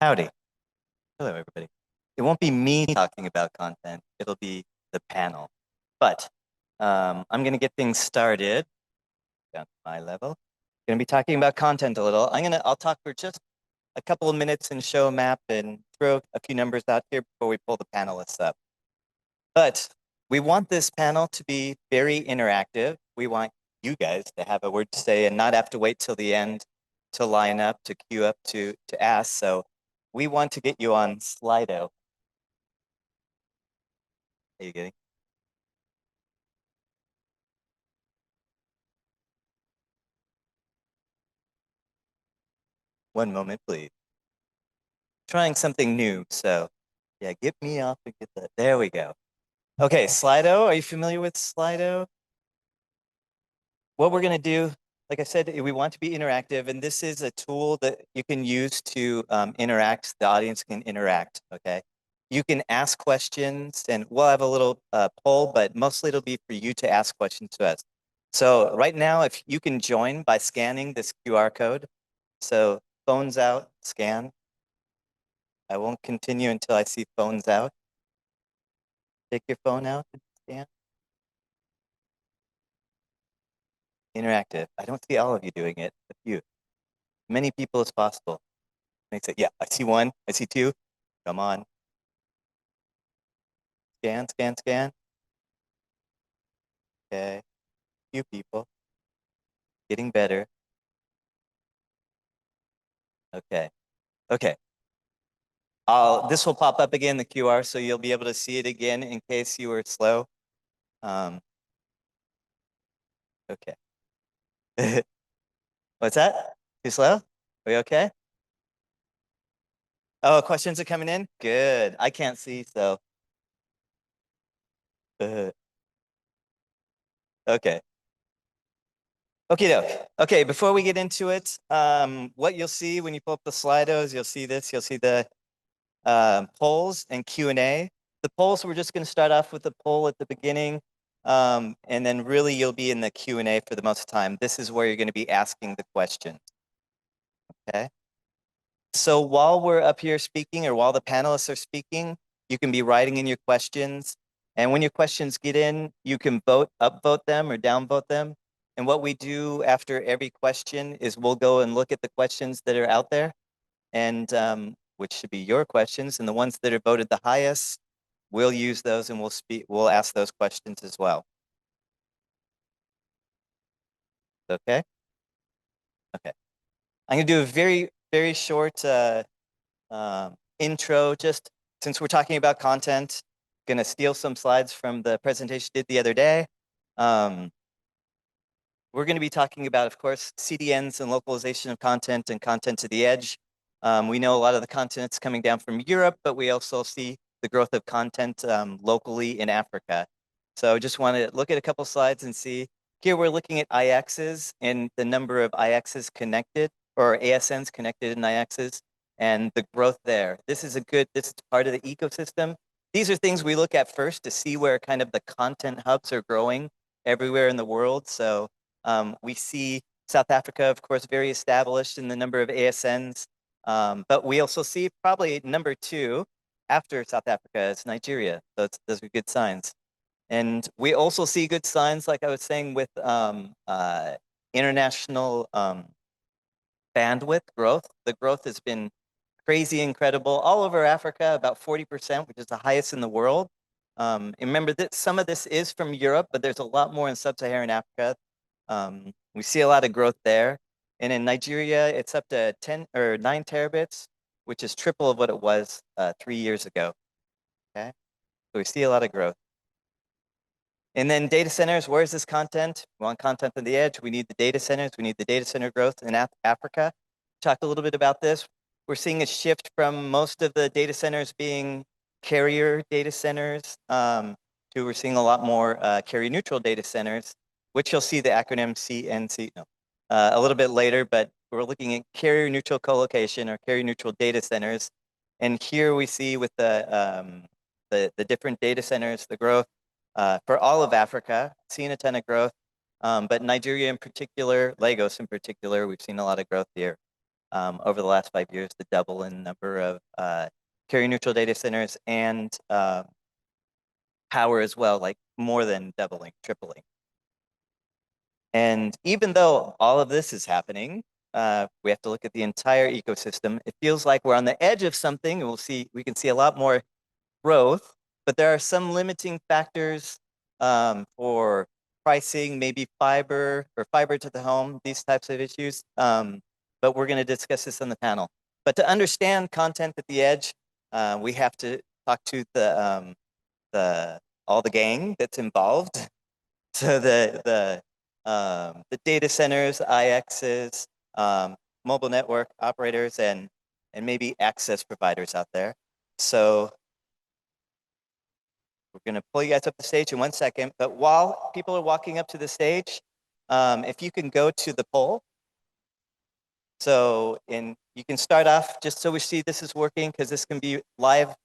Howdy. Hello, everybody. It won't be me talking about content. It'll be the panel. But I'm going to get things started down to my level. Going to be talking about content a little. I'll talk for just a couple of minutes and show a map and throw a few numbers out here before we pull the panelists up. But we want this panel to be very interactive. We want you guys to have a word to say and not have to wait till the end to line up, to queue up, to ask. So we want to get you on Slido. Are you getting? One moment, please. Trying something new, so yeah, get me off and get that. There we go. Okay, Slido, are you familiar with Slido? What we're gonna do, like I said, we want to be interactive, and this is a tool that you can use to interact, the audience can interact, okay? You can ask questions, and we'll have a little poll, but mostly it'll be for you to ask questions to us. So right now, if you can join by scanning this QR code, so phones out, scan. I won't continue until I see phones out. Take your phone out and scan. Interactive. I don't see all of you doing it, a few. Many people as possible. Makes it, yeah, I see one, I see two. Come on. Scan, scan, scan. Okay, few people. Getting better. Okay, okay. This will pop up again, the QR, so you'll be able to see it again in case you were slow. Okay. What's that? Too slow? Are we okay? Oh, questions are coming in? Good. I can't see, so. Okay. Okay, before we get into it, what you'll see when you pull up the Slidos, you'll see this, you'll see the polls and Q&A. The polls, we're just gonna start off with the poll at the beginning, and then really you'll be in the Q&A for the most time. This is where you're gonna be asking the questions, okay? So while we're up here speaking, or while the panelists are speaking, you can be writing in your questions. And when your questions get in, you can upvote them or downvote them. And what we do after every question is we'll go and look at the questions that are out there, and which should be your questions. And the ones that are voted the highest, we'll use those and we'll ask those questions as well. Okay? Okay. I'm gonna do a very, very short intro, just since we're talking about content. Gonna steal some slides from the presentation I did the other day. We're going to be talking about, of course, CDNs and localization of content and content to the edge. We know a lot of the content's coming down from Europe, but we also see the growth of content locally in Africa. So just want to look at a couple slides and see. Here we're looking at IXs and the number of IXs connected, or ASNs connected in IXs, and the growth there. This is part of the ecosystem. These are things we look at first to see where kind of the content hubs are growing everywhere in the world. So we see South Africa, of course, very established in the number of ASNs, but we also see probably number 2 after South Africa is Nigeria. So those are good signs. And we also see good signs, like I was saying, with international bandwidth growth. The growth has been crazy, incredible, all over Africa, about 40%, which is the highest in the world. And remember that some of this is from Europe, but there's a lot more in sub-Saharan Africa. We see a lot of growth there. And in Nigeria, it's up to 10 or 9 terabits, which is triple of what it was 3 years ago. Okay, so we see a lot of growth. And then data centers, where is this content? We want content on the edge. We need the data centers. We need the data center growth in Africa. Talk a little bit about this. We're seeing a shift from most of the data centers being carrier data centers to we're seeing a lot more carrier neutral data centers, which you'll see the acronym CNC a little bit later, but we're looking at carrier neutral colocation or carrier neutral data centers. And here we see with the different data centers, the growth for all of Africa, seeing a ton of growth, but Nigeria in particular, Lagos in particular, we've seen a lot of growth here. over the last 5 years to double in number of carrier-neutral data centers and power as well, like more than doubling, tripling. And even though all of this is happening, we have to look at the entire ecosystem. It feels like we're on the edge of something, and we can see a lot more growth, but there are some limiting factors for pricing, maybe fiber or fiber to the home, these types of issues. But we're going to discuss this on the panel. But to understand content at the edge, we have to talk to all the gang that's involved. So the data centers, IXs, mobile network operators, and maybe access providers out there. So we're going to pull you guys up the stage in 1 second. But while people are walking up to the stage, if you can go to the poll. So you can start off just so we see this is working, because this can be live,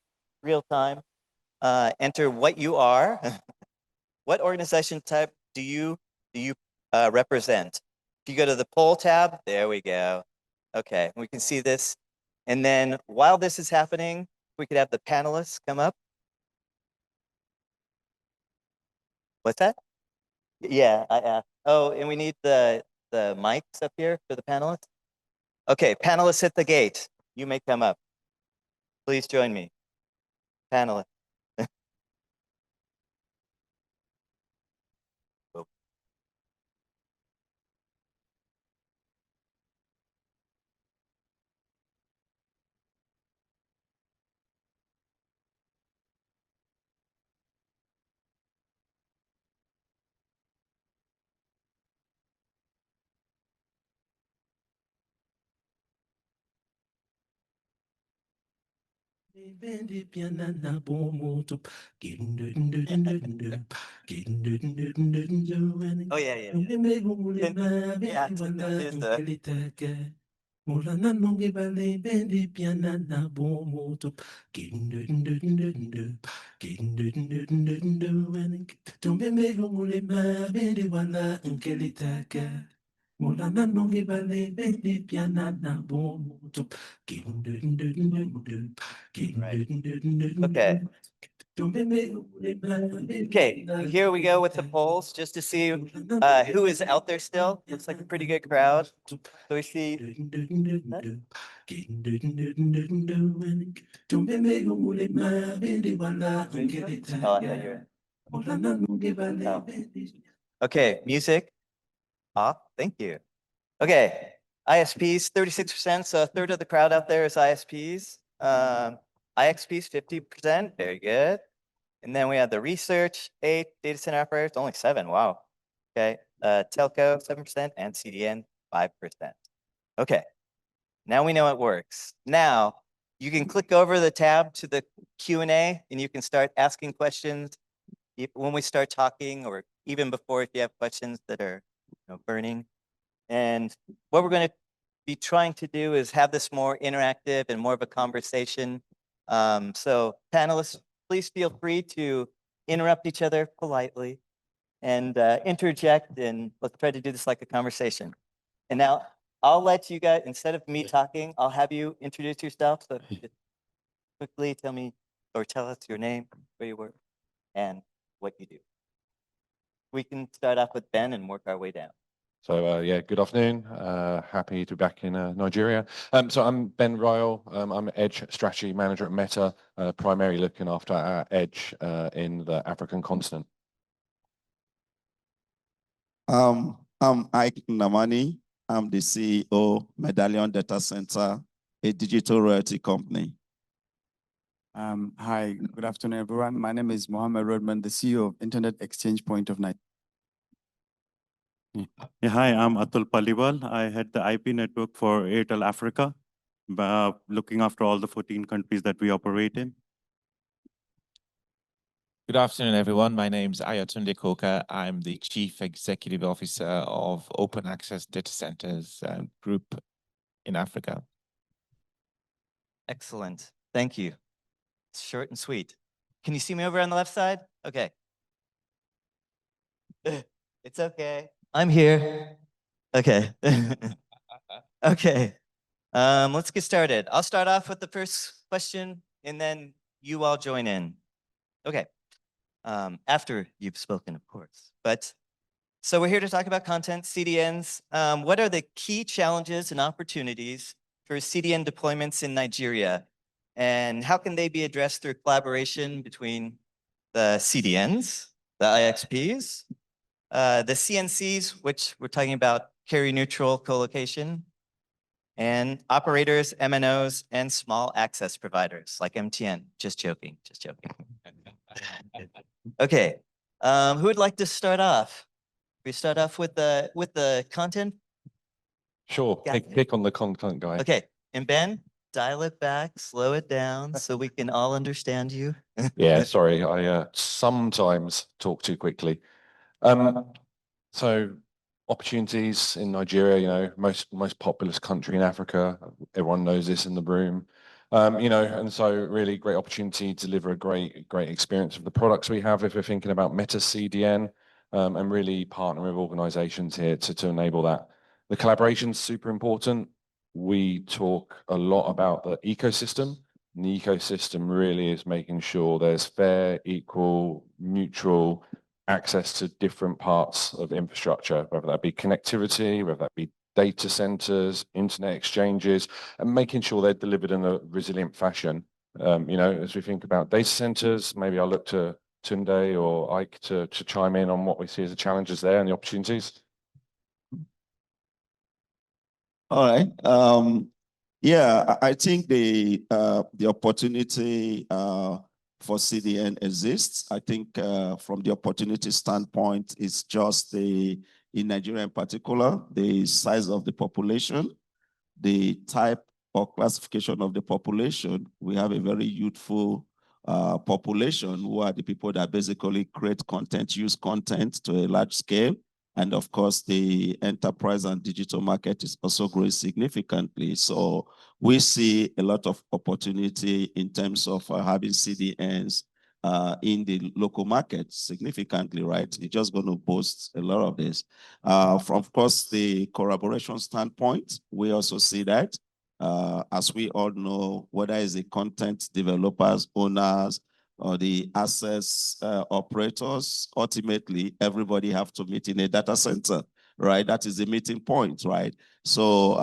real time. Enter what you are. What organization type do you represent? If you go to the poll tab, there we go. Okay, we can see this. And then while this is happening, we could have the panelists come up. What's that? Yeah, I asked. Oh, and we need the mics up here for the panelists. Okay, panelists at the gate. You may come up. Please join me. Panelists. Oh yeah, yeah. Mulana nonge bale bendi piana na bomoto tombe mego mule ma bendi wala unkelitaka Mulana nonge bale bendi piana na bomoto Okay. Okay, here we go with the polls just to see who is out there still. Looks like a pretty good crowd. So we see. Okay, music. Thank you. Okay, ISPs, 36%, so a third of the crowd out there is ISPs. IXPs, 50%, very good. And then we have the research, 8, data center operators, only 7, wow. Okay, telco, 7%, and CDN, 5%. Okay, now we know it works. Now, you can click over the tab to the Q&A, and you can start asking questions when we start talking, or even before if you have questions that are burning. And what we're going to be trying to do is have this more interactive and more of a conversation. So panelists, please feel free to interrupt each other politely and interject, and let's try to do this like a conversation. And now I'll let you guys, instead of me talking, I'll have you introduce yourself. So just quickly tell me, or tell us your name, where you work, and what you do. We can start off with Ben and work our way down. So yeah, good afternoon. Happy to be back in Nigeria. So I'm Ben Ryall. I'm Edge Strategy Manager at Meta, primarily looking after our Edge in the African continent. I'm Nnamani. I'm the CEO, Medallion Data Center, a digital royalty company. Hi, good afternoon, everyone. My name is Muhammed, Rudman, the CEO of Internet Exchange Point of Night. Yeah, hi, I'm Atul Palliwal. I head the IP network for Airtel Africa, looking after all the 14 countries that we operate in. Good afternoon, everyone. My name is Ayotunde. I'm the Chief Executive Officer of Open Access Data Centers Group in Africa. Excellent. Thank you. Short and sweet. Can you see me over on the left side? Okay. It's okay. I'm here. Okay. Okay. Let's get started. I'll start off with the first question and then you all join in. Okay. After you've spoken, of course. But so we're here to talk about content, CDNs. What are the key challenges and opportunities for CDN deployments in Nigeria? And how can they be addressed through collaboration between the CDNs, the IXPs, the CNCs, which we're talking about carrier neutral co-location, and operators, MNOs, and small access providers like MTN. Just joking, just joking. Okay, who would like to start off? We start off with the content. Sure, pick on the content guy. Okay, and Ben, dial it back, slow it down so we can all understand you. Yeah, sorry, I sometimes talk too quickly. So opportunities in Nigeria, you know, most populous country in Africa. Everyone knows this in the room. You know, and so really great opportunity to deliver a great experience of the products we have if we're thinking about Meta CDN, and really partner with organizations here to enable that. The collaboration is super important. We talk a lot about the ecosystem. And the ecosystem really is making sure there's fair, equal, mutual access to different parts of infrastructure, whether that be connectivity, whether that be data centers, internet exchanges, and making sure they're delivered in a resilient fashion. You know, as we think about data centers, maybe I'll look to Tunde or Ike to chime in on what we see as the challenges there and the opportunities. All right. Yeah, I think the opportunity for CDN exists. I think from the opportunity standpoint, it's just in Nigeria in particular, the size of the population, the type or classification of the population. We have a very youthful population who are the people that basically create content, use content to a large scale. And of course, the enterprise and digital market is also growing significantly. So we see a lot of opportunity in terms of having CDNs in the local market significantly, right? It's just going to boost a lot of this. From, of course, the collaboration standpoint, we also see that. As we all know, whether it's the content developers, owners, or the access operators, ultimately, everybody have to meet in a data center, right? That is the meeting point, right? So,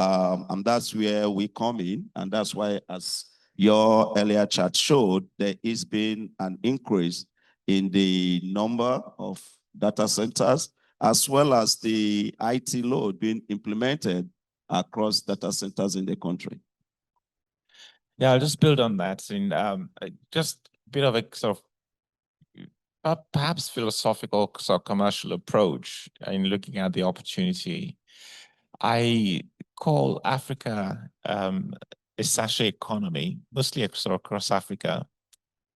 and that's where we come in, and that's why, as your earlier chat showed, there has been an increase in the number of data centers, as well as the IT load being implemented across data centers in the country. Yeah, I'll just build on that. Just a bit of a sort of perhaps philosophical sort of commercial approach in looking at the opportunity. I call Africa a sachet economy, mostly sort of across Africa,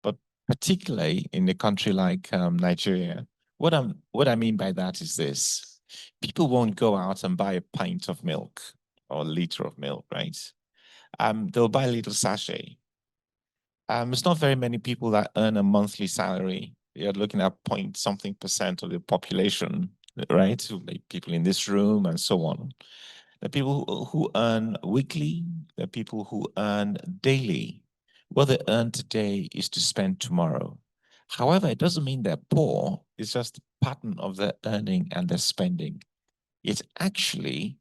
but particularly in a country like Nigeria. What I mean by that is this: people won't go out and buy a pint of milk or a liter of milk, right? They'll buy a little sachet. It's not very many people that earn a monthly salary. You're looking at point something % of the population, right? So like people in this room and so on. The people who earn weekly, the people who earn daily. What they earn today is to spend tomorrow. However, it doesn't mean they're poor. It's just the pattern of their earning and their spending. It's actually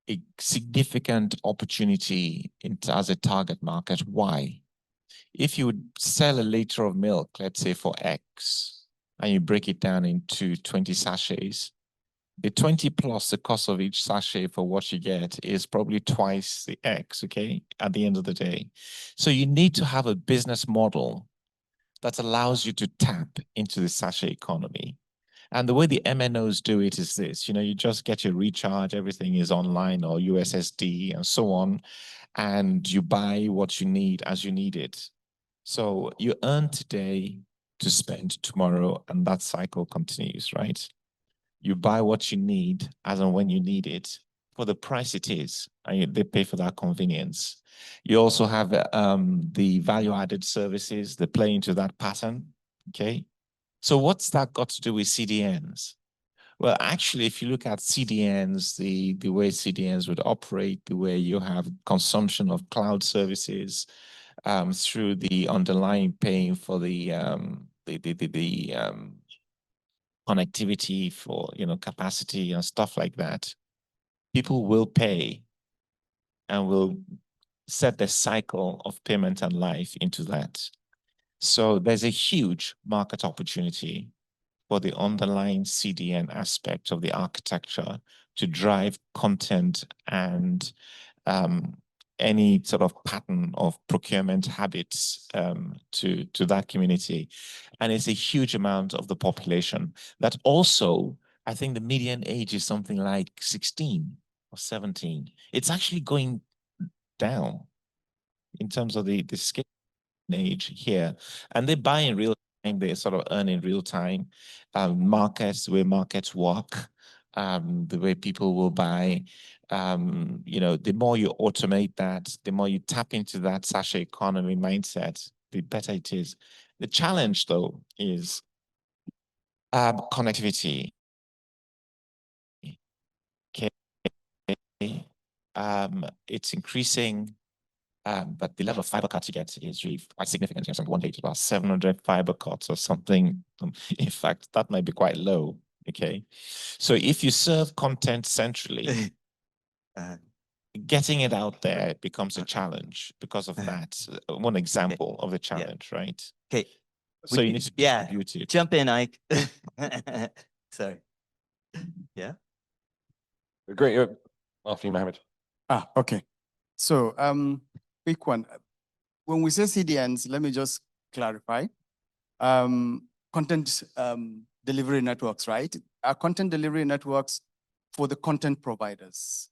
a significant opportunity as a target market. Why? If you would sell a liter of milk, let's say for X, and you break it down into 20 sachets, the 20 plus the cost of each sachet for what you get is probably twice the X, okay, at the end of the day. So you need to have a business model that allows you to tap into the sachet economy. And the way the MNOs do it is this: you just get your recharge, everything is online or USSD and so on, and you buy what you need as you need it. So you earn today to spend tomorrow, and that cycle continues, right? You buy what you need as and when you need it for the price it is, and they pay for that convenience. You also have the value-added services that play into that pattern, okay? So what's that got to do with CDNs? Well, actually, if you look at CDNs, the way CDNs would operate, the way you have consumption of cloud services through the underlying paying for the connectivity for capacity and stuff like that, people will pay and will set the cycle of payment and life into that. So there's a huge market opportunity for the underlying CDN aspect of the architecture to drive content and any sort of pattern of procurement habits to that community. And it's a huge amount of the population that also, I think the median age is something like 16 or 17. It's actually going down in terms of the scale age here. And they buy in real time, they sort of earn in real time. Markets, the way markets work, the way people will buy, the more you automate that, the more you tap into that sachet economy mindset, the better it is. The challenge, though, is connectivity. Okay. It's increasing, but the level of fiber cuts you get is really quite significant. So one day it's about 700 fiber cuts or something. In fact, that might be quite low. Okay. So if you serve content centrally, getting it out there becomes a challenge because of that. One example of the challenge, right? Okay. So you need to distribute it. Jump in, Ike. Sorry. Yeah. Great. After you, Muhammed. Okay. So, quick one. When we say CDNs, let me just clarify. Content delivery networks, right? Are content delivery networks for the content providers.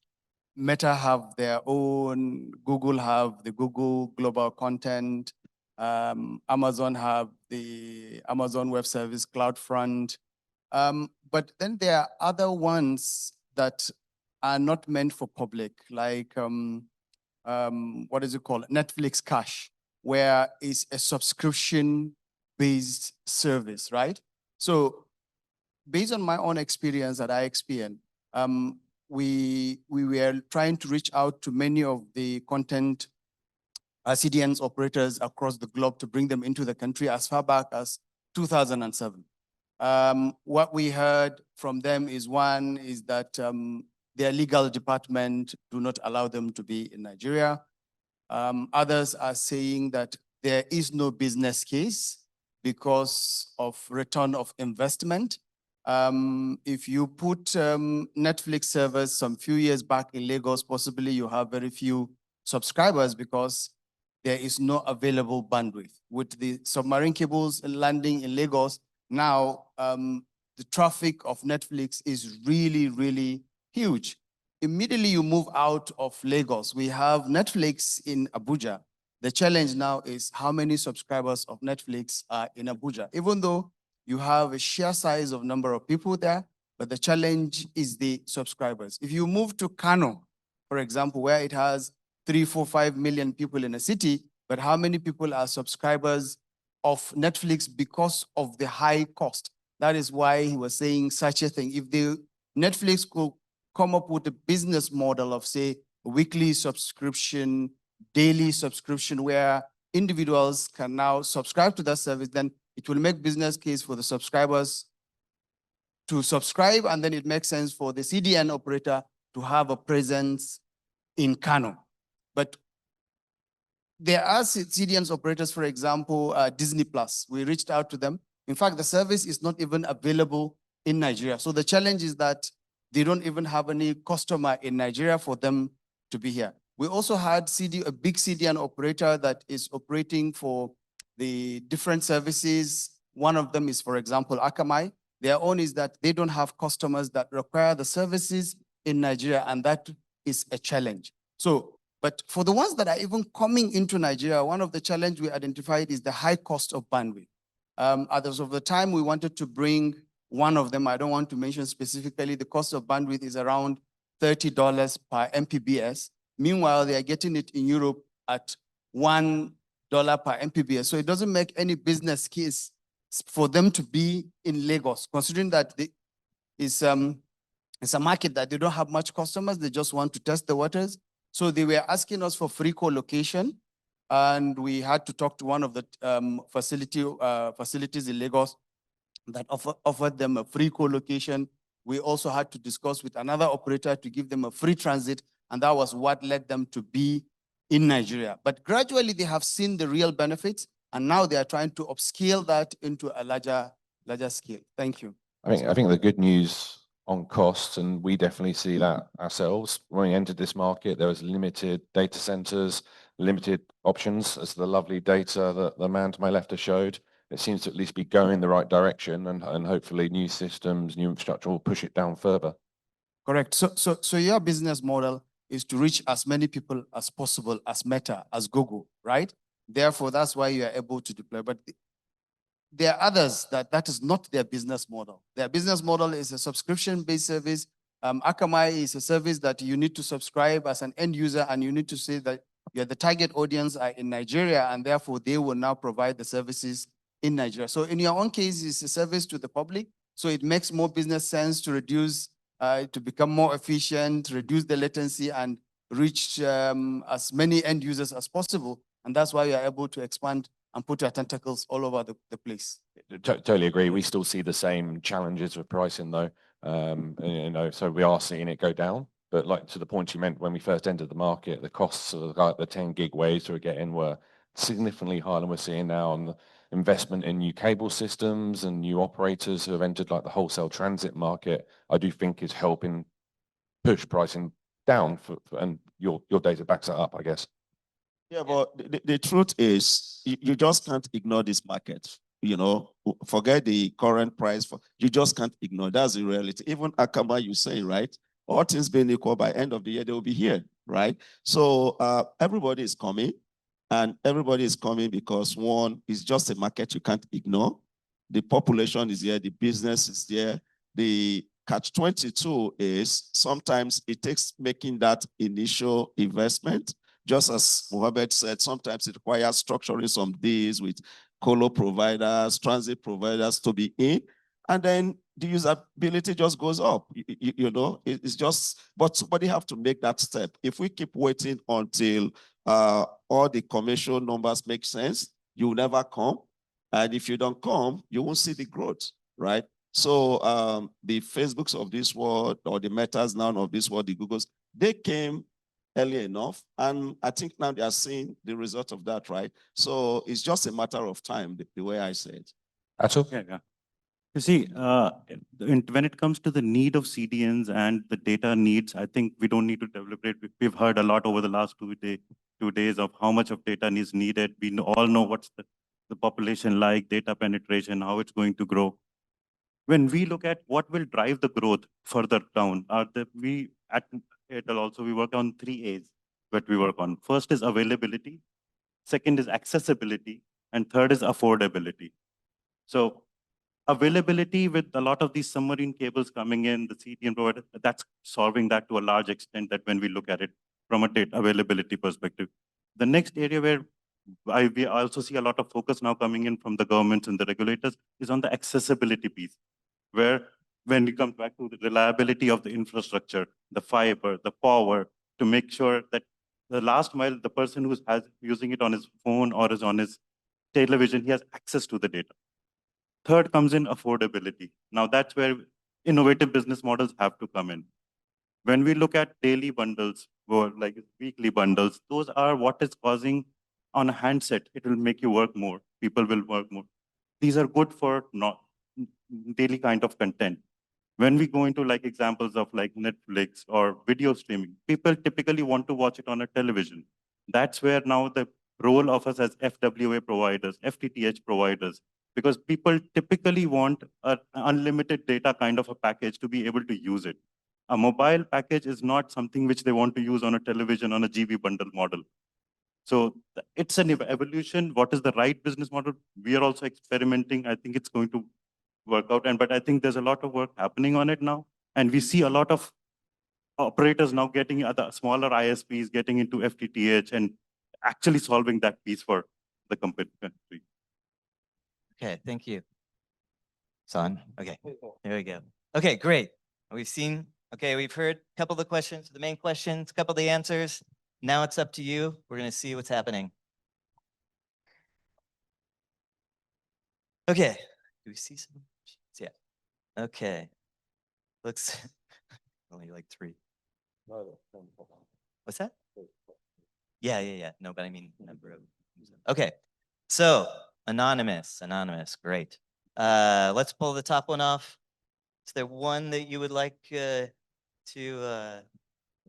Meta have their own, Google have the Google Global Content, Amazon have the Amazon Web Service, CloudFront. But then there are other ones that are not meant for public, like what is it called? Netflix Cash, where it's a subscription-based service, right? So based on my own experience at IXPN, we were trying to reach out to many of the content CDNs operators across the globe to bring them into the country as far back as 2007. What we heard from them is one is that their legal department do not allow them to be in Nigeria. Others are saying that there is no business case because of return of investment. If you put Netflix servers some few years back in Lagos, possibly you have very few subscribers because there is no available bandwidth. With the submarine cables landing in Lagos, now the traffic of Netflix is really, really huge. Immediately you move out of Lagos, we have Netflix in Abuja. The challenge now is how many subscribers of Netflix are in Abuja, even though you have a sheer size of number of people there, but the challenge is the subscribers. If you move to Kano, for example, where it has 3, 4, 5 million people in a city, but how many people are subscribers of Netflix because of the high cost? That is why he was saying such a thing. If the Netflix could come up with a business model of, say, weekly subscription, daily subscription, where individuals can now subscribe to that service, then it will make business case for the subscribers to subscribe, and then it makes sense for the CDN operator to have a presence in Kano. But there are CDN operators, for example, Disney Plus. We reached out to them. In fact, the service is not even available in Nigeria. So the challenge is that they don't even have any customer in Nigeria for them to be here. We also had a big CDN operator that is operating for the different services. One of them is, for example, Akamai. Their own is that they don't have customers that require the services in Nigeria, and that is a challenge. So, but for the ones that are even coming into Nigeria, one of the challenges we identified is the high cost of bandwidth. As of the time we wanted to bring one of them, I don't want to mention specifically, the cost of bandwidth is around $30 per Mbps. Meanwhile, they are getting it in Europe at $1 per Mbps. So it doesn't make any business case for them to be in Lagos, considering that it's a market that they don't have much customers. They just want to test the waters. So they were asking us for free co-location, and we had to talk to one of the facilities in Lagos that offered them a free co-location. We also had to discuss with another operator to give them a free transit, and that was what led them to be in Nigeria. But gradually they have seen the real benefits, and now they are trying to upscale that into a larger scale. Thank you. I think the good news on costs, and we definitely see that ourselves. When we entered this market, there was limited data centers, limited options, as the lovely data that the man to my left has showed. It seems to at least be going the right direction, and hopefully new systems, new infrastructure will push it down further. Correct. So your business model is to reach as many people as possible as Meta, as Google, right? Therefore, that's why you are able to deploy. But there are others that is not their business model. Their business model is a subscription-based service. Akamai is a service that you need to subscribe as an end user, and you need to say that you're the target audience are in Nigeria, and therefore they will now provide the services in Nigeria. So in your own case, it's a service to the public. So it makes more business sense to reduce, to become more efficient, reduce the latency, and reach as many end users as possible. And that's why you are able to expand and put your tentacles all over the place. Totally agree. We still see the same challenges with pricing though. You know, so we are seeing it go down. But like to the point you meant when we first entered the market, the costs of like the 10 gig waves we were getting were significantly higher than we're seeing now on the investment in new cable systems and new operators who have entered like the wholesale transit market. I do think is helping push pricing down and your data backs that up, I guess. Yeah, but the truth is you just can't ignore this market. You know, forget the current price. You just can't ignore. That's the reality. Even Akaba, you say, right? All things being equal, by end of the year, they will be here, right? So everybody is coming, and everybody is coming because one is just a market you can't ignore. The population is here, the business is there. The catch-22 is sometimes it takes making that initial investment. Just as Muhammed said, sometimes it requires structuring some deals with colo providers, transit providers to be in, and then the usability just goes up. You know, it's just, but somebody have to make that step. If we keep waiting until all the commercial numbers make sense, you will never come. And if you don't come, you won't see the growth, right? So the Facebooks of this world, or the Metas now of this world, the Googles, they came early enough, and I think now they are seeing the result of that, right? So it's just a matter of time, the way I say it. Atul? Yeah. You see, when it comes to the need of CDNs and the data needs, I think we don't need to deliberate. We've heard a lot over the last 2 days of how much of data is needed. We all know what's the population like, data penetration, how it's going to grow. When we look at what will drive the growth further down, we at Airtel also, we work on 3 A's that we work on. First is availability, second is accessibility, and third is affordability. So availability, with a lot of these submarine cables coming in, the CDN provider, that's solving that to a large extent, that when we look at it from a data availability perspective. The next area where we also see a lot of focus now coming in from the governments and the regulators is on the accessibility piece, where when we come back to the reliability of the infrastructure, the fiber, the power, to make sure that the last mile, the person who's using it on his phone or is on his television, he has access to the data. Third comes in affordability. Now that's where innovative business models have to come in. When we look at daily bundles or like weekly bundles, those are what is causing on a handset, it will make you work more. People will work more. These are good for not daily kind of content. When we go into like examples of like Netflix or video streaming, people typically want to watch it on a television. That's where now the role of us as FWA providers, FTTH providers, because people typically want an unlimited data kind of a package to be able to use it. A mobile package is not something which they want to use on a television on a GB bundle model. So it's an evolution. What is the right business model? We are also experimenting. I think it's going to work out. But I think there's a lot of work happening on it now. And we see a lot of operators now getting other smaller ISPs getting into FTTH and actually solving that piece for the country. Okay, thank you. Son, okay, there we go. Okay, great. We've seen, okay, we've heard a couple of the questions, the main questions, a couple of the answers. Now it's up to you. We're going to see what's happening. Okay, do we see some? Yeah. Okay. Looks only like 3. What's that? Yeah. No, but I mean number of. Okay. So anonymous, great. Let's pull the top one off. Is there one that you would like to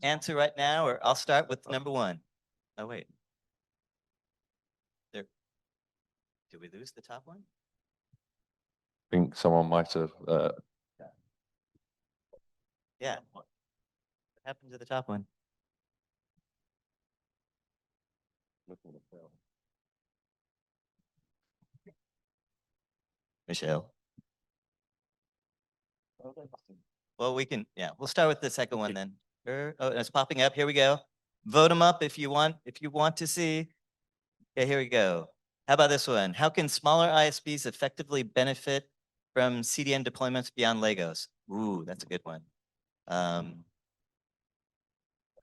answer right now, or I'll start with number 1. Oh wait. There. Did we lose the top one? I think someone might have. Yeah. What happened to the top one? Michelle. Well, we'll start with the second one then. Oh, it's popping up. Here we go. Vote them up if you want to see. Okay, here we go. How about this one? How can smaller ISPs effectively benefit from CDN deployments beyond Lagos? Ooh, that's a good one.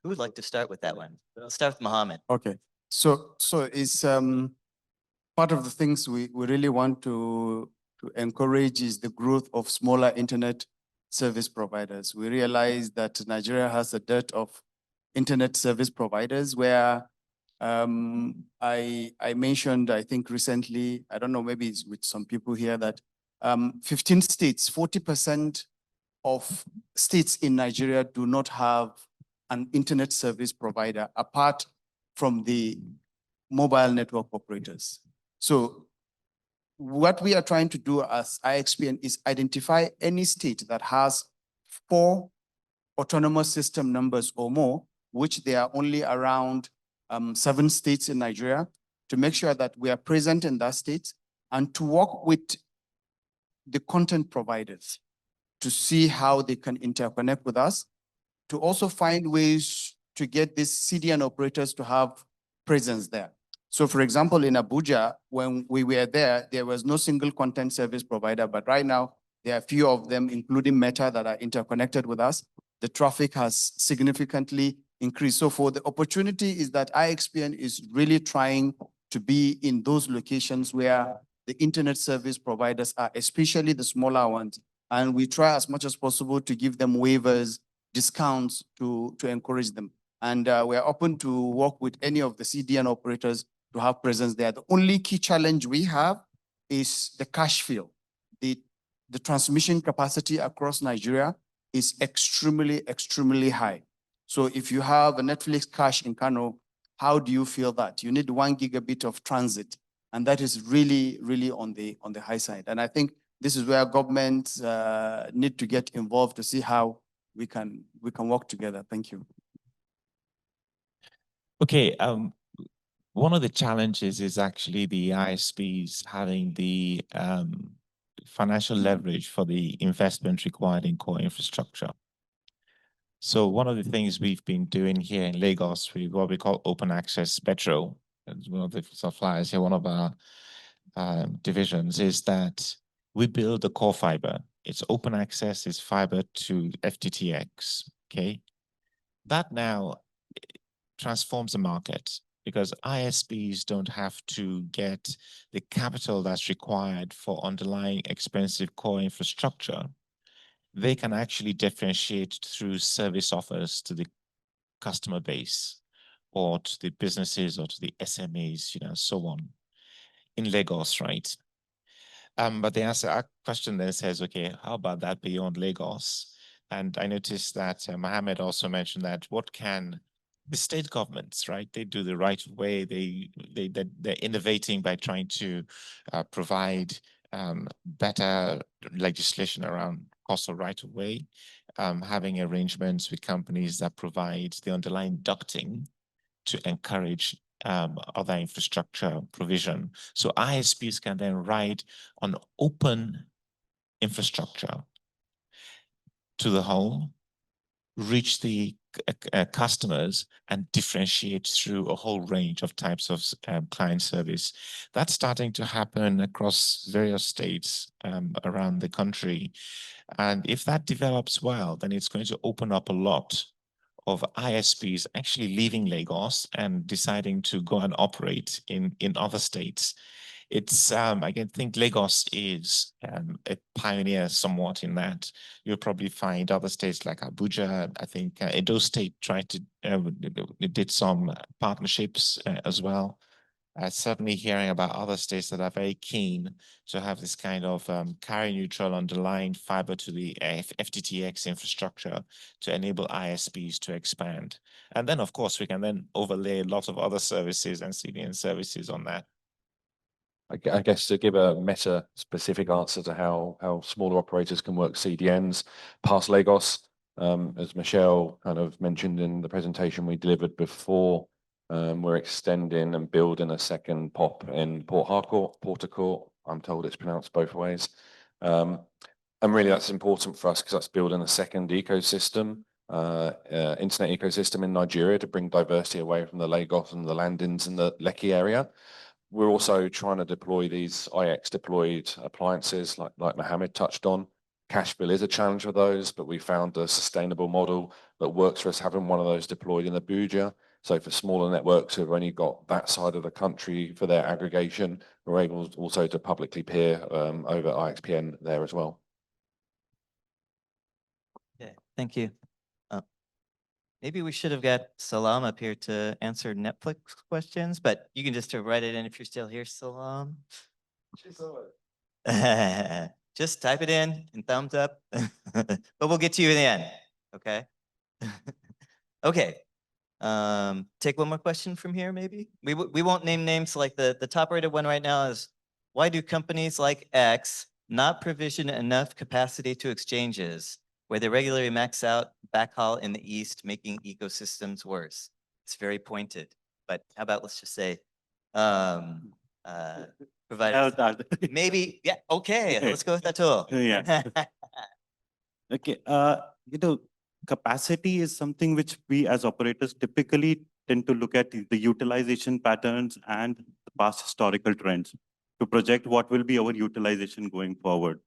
Who would like to start with that one? Let's start with Muhammad. Okay, so it's part of the things we really want to encourage is the growth of smaller internet service providers. We realize that Nigeria has a dearth of internet service providers where I mentioned, I think recently, I don't know, maybe it's with some people here, that 15 states, 40% of states in Nigeria do not have an internet service provider apart from the mobile network operators. So what we are trying to do as IXPN is identify any state that has 4 autonomous system numbers or more, which there are only around 7 states in Nigeria, to make sure that we are present in that state and to work with the content providers to see how they can interconnect with us, to also find ways to get these CDN operators to have presence there. So for example, in Abuja, when we were there, there was no single content service provider, but right now there are a few of them, including Meta, that are interconnected with us. The traffic has significantly increased. So for the opportunity is that IXPN is really trying to be in those locations where the internet service providers are, especially the smaller ones. And we try as much as possible to give them waivers, discounts to encourage them. And we're open to work with any of the CDN operators to have presence there. The only key challenge we have is the cache fill. The transmission capacity across Nigeria is extremely high. So if you have a Netflix cache in Kano, how do you feel that? You need 1 gigabit of transit. And that is really on the high side. And I think this is where governments need to get involved to see how we can work together. Thank you. Okay, one of the challenges is actually the ISPs having the financial leverage for the investment required in core infrastructure. So one of the things we've been doing here in Lagos, what we call open access Metro, one of the suppliers here, one of our divisions, is that we build the core fiber. It's open access, it's fiber to FTTX, okay? That now transforms the market because ISPs don't have to get the capital that's required for underlying expensive core infrastructure. They can actually differentiate through service offers to the customer base or to the businesses or to the SMEs, so on in Lagos, right? But our question then says, okay, how about that beyond Lagos? And I noticed that Muhammad also mentioned that what can the state governments, right? They do the right way. They're innovating by trying to provide better legislation around cost of right of way, having arrangements with companies that provide the underlying ducting to encourage other infrastructure provision. So ISPs can then ride on open infrastructure to the home, reach the customers and differentiate through a whole range of types of client service. That's starting to happen across various states around the country. And if that develops well, then it's going to open up a lot of ISPs actually leaving Lagos and deciding to go and operate in other states. It's, I think Lagos is a pioneer somewhat in that. You'll probably find other states like Abuja. I think Edo State tried to, did some partnerships as well. Certainly hearing about other states that are very keen to have this kind of carrier neutral underlying fiber to the FTTX infrastructure to enable ISPs to expand. And then, of course, we can then overlay a lot of other services and CDN services on that. I guess to give a meta-specific answer to how smaller operators can work CDNs past Lagos, as Michelle kind of mentioned in the presentation we delivered before, we're extending and building a second POP in Port Harcourt, I'm told it's pronounced both ways. And really that's important for us because that's building a second ecosystem, internet ecosystem in Nigeria to bring diversity away from the Lagos and the landings in the Lekki area. We're also trying to deploy these IX deployed appliances like Muhammed touched on. Cash bill is a challenge for those, but we found a sustainable model that works for us having one of those deployed in Abuja. So for smaller networks who've only got that side of the country for their aggregation, we're able also to publicly peer over IXPN there as well. Okay, thank you. Maybe we should have got Salam up here to answer Netflix questions, but you can just write it in if you're still here, Salam. Just type it in and thumbs up, but we'll get to you in the end, okay? Okay, take one more question from here, maybe? We won't name names, like the top rated one right now is, why do companies like X not provision enough capacity to exchanges where they regularly max out backhaul in the East, making ecosystems worse? It's very pointed, but how about let's just say, provide maybe, yeah, okay, let's go with that tool. Yeah. Okay, capacity is something which we as operators typically tend to look at the utilization patterns and the past historical trends to project what will be our utilization going forward.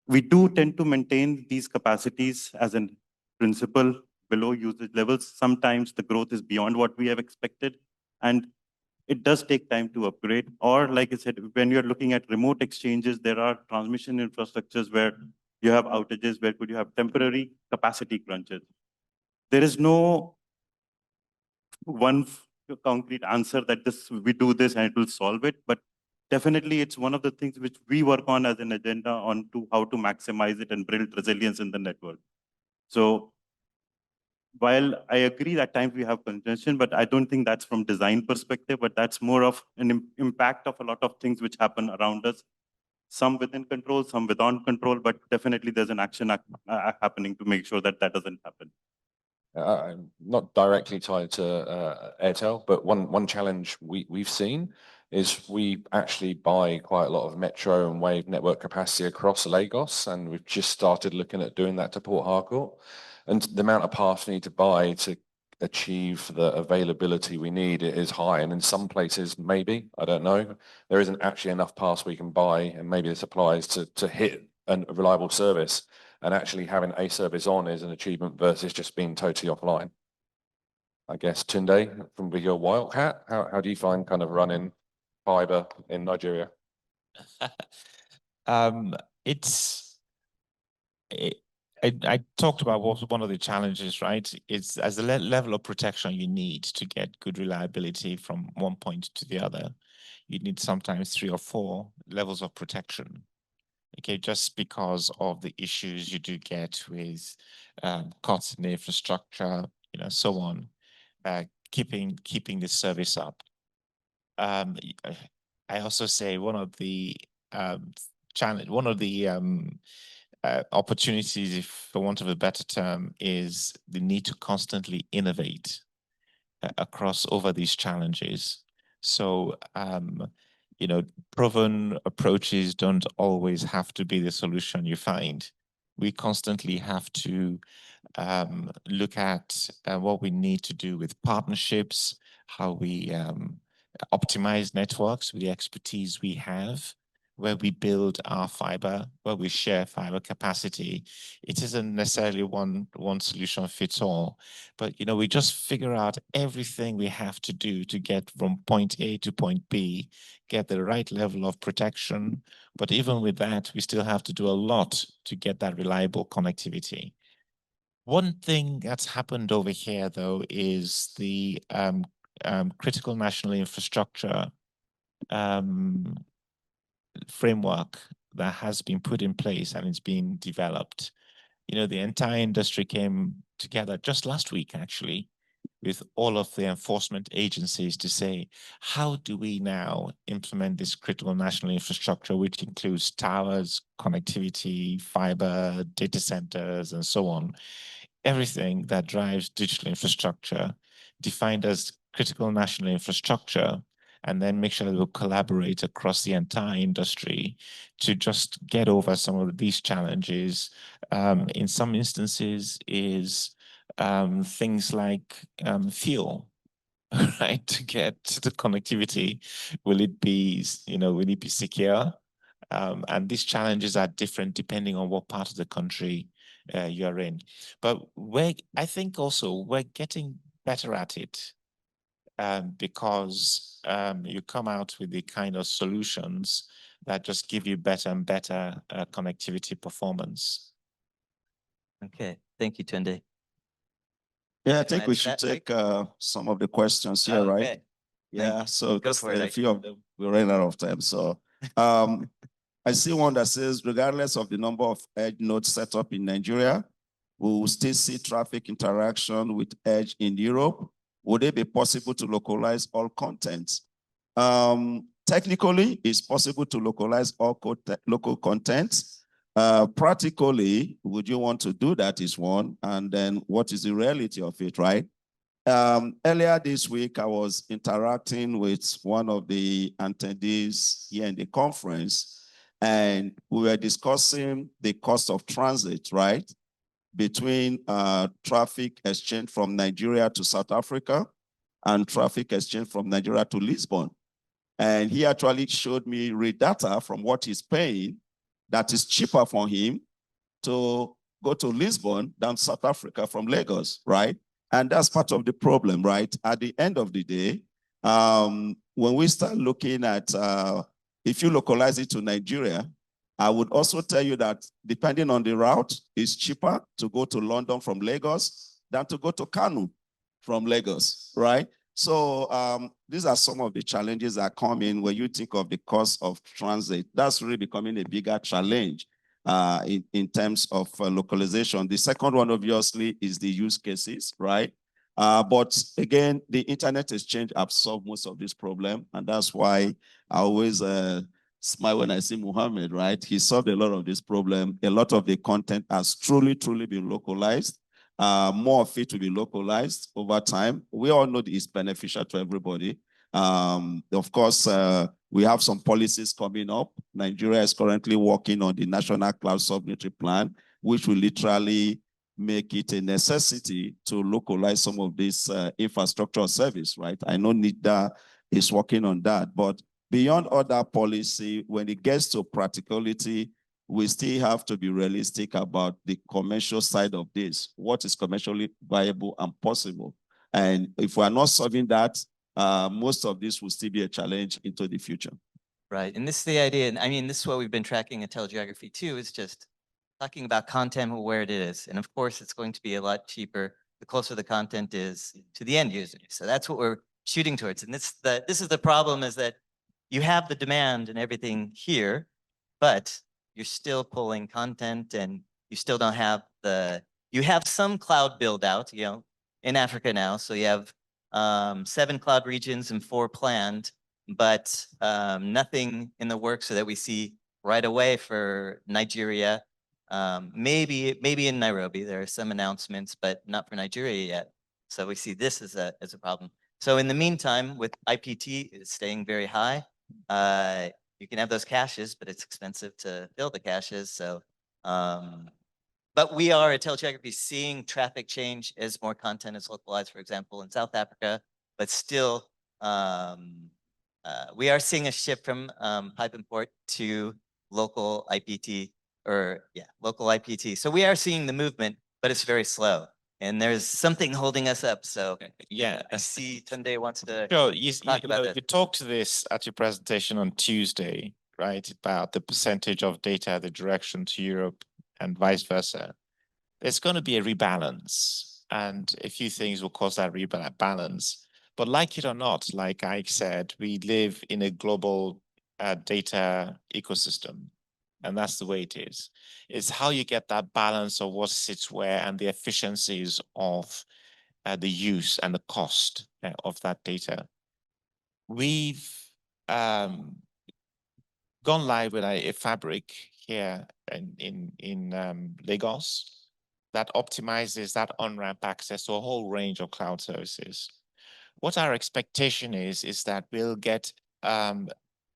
We do tend to maintain these capacities as a principle below usage levels. Sometimes the growth is beyond what we have expected, and it does take time to upgrade. Or like I said, when you're looking at remote exchanges, there are transmission infrastructures where you have outages, where could you have temporary capacity crunches. There is no one concrete answer that we do this and it will solve it, but definitely it's one of the things which we work on as an agenda on to how to maximize it and build resilience in the network. So while I agree that at times we have congestion, but I don't think that's from design perspective, but that's more of an impact of a lot of things which happen around us. Some within control, some without control, but definitely there's an action happening to make sure that that doesn't happen. Not directly tied to Airtel, but one challenge we've seen is we actually buy quite a lot of metro and wave network capacity across Lagos, and we've just started looking at doing that to Port Harcourt. And the amount of paths we need to buy to achieve the availability we need is high, and in some places maybe, I don't know, there isn't actually enough paths we can buy, and maybe this applies to hit a reliable service. And actually having a service on is an achievement versus just being totally offline. I guess Tunde, from your wild hat, how do you find kind of running fiber in Nigeria? I talked about what one of the challenges, right? It's as the level of protection you need to get good reliability from one point to the other. You need sometimes 3 or 4 levels of protection. Okay, just because of the issues you do get with cuts in the infrastructure, so on, keeping the service up. I also say one of the opportunities, if for want of a better term, is the need to constantly innovate over these challenges. So, proven approaches don't always have to be the solution you find. We constantly have to look at what we need to do with partnerships, how we optimize networks with the expertise we have, where we build our fiber, where we share fiber capacity. It isn't necessarily one solution fits all, but we just figure out everything we have to do to get from point A to point B, get the right level of protection. But even with that, we still have to do a lot to get that reliable connectivity. One thing that's happened over here, though, is the critical national infrastructure framework that has been put in place and it's being developed. The entire industry came together just last week, actually, with all of the enforcement agencies to say, how do we now implement this critical national infrastructure, which includes towers, connectivity, fiber, data centers, and so on. Everything that drives digital infrastructure defined as critical national infrastructure, and then make sure that we'll collaborate across the entire industry to just get over some of these challenges. In some instances is things like fuel, right? To get to the connectivity, will it be secure? And these challenges are different depending on what part of the country you're in. But I think also we're getting better at it because you come out with the kind of solutions that just give you better and better connectivity performance. Okay, thank you, Tunde. Yeah, I think we should take some of the questions here, right? Okay. Yeah, so Go for it, a few of them, we ran out of time. So I see one that says, regardless of the number of edge nodes set up in Nigeria, we will still see traffic interaction with edge in Europe. Would it be possible to localize all content? Technically, it's possible to localize all local content. Practically, would you want to do that is one, and then what is the reality of it, right? Earlier this week, I was interacting with one of the attendees here in the conference, and we were discussing the cost of transit, right? Between traffic exchange from Nigeria to South Africa and traffic exchange from Nigeria to Lisbon. And he actually showed me real data from what he's paying that is cheaper for him to go to Lisbon than South Africa from Lagos, right? And that's part of the problem, right? At the end of the day, when we start looking at, if you localize it to Nigeria, I would also tell you that depending on the route, it's cheaper to go to London from Lagos than to go to Kano from Lagos, right? So these are some of the challenges that come in when you think of the cost of transit. That's really becoming a bigger challenge in terms of localization. The second one, obviously, is the use cases, right? But again, the internet exchange absorbed most of this problem, and that's why I always smile when I see Muhammed, right? He solved a lot of this problem. A lot of the content has truly been localized. More of it will be localized over time. We all know that it's beneficial to everybody. Of course, we have some policies coming up. Nigeria is currently working on the National Cloud Sovereignty Plan, which will literally make it a necessity to localize some of this infrastructure service, right? I know NIDA is working on that, but beyond all that policy, when it gets to practicality, we still have to be realistic about the commercial side of this. What is commercially viable and possible? And if we're not solving that, most of this will still be a challenge into the future. Right, and this is the idea. And I mean, this is what we've been tracking at Telegeography too, is just talking about content where it is. And of course, it's going to be a lot cheaper the closer the content is to the end user. So that's what we're shooting towards. And this is the problem, is that you have the demand and everything here, but you're still pulling content and you still don't have you have some cloud build out, in Africa now. So you have 7 cloud regions and 4 planned, but nothing in the works so that we see right away for Nigeria. Maybe in Nairobi, there are some announcements, but not for Nigeria yet. So we see this as a problem. So in the meantime, with IPT staying very high, you can have those caches, but it's expensive to build the caches. So But we are at Telegeography seeing traffic change as more content is localized, for example, in South Africa, but still we are seeing a shift from pipe import to local IPT local IPT. So we are seeing the movement, but it's very slow. And there's something holding us up. So Yeah. I see Tunde wants to Sure, talk about this. you talked to this at your presentation on Tuesday, right? About the percentage of data, the direction to Europe and vice versa. There's going to be a rebalance, and a few things will cause that rebalance. But like it or not, like Ike said, we live in a global data ecosystem, and that's the way it is. It's how you get that balance of what sits where and the efficiencies of the use and the cost of that data. We've gone live with a fabric here in Lagos that optimizes that on-ramp access to a whole range of cloud services. What our expectation is that we'll get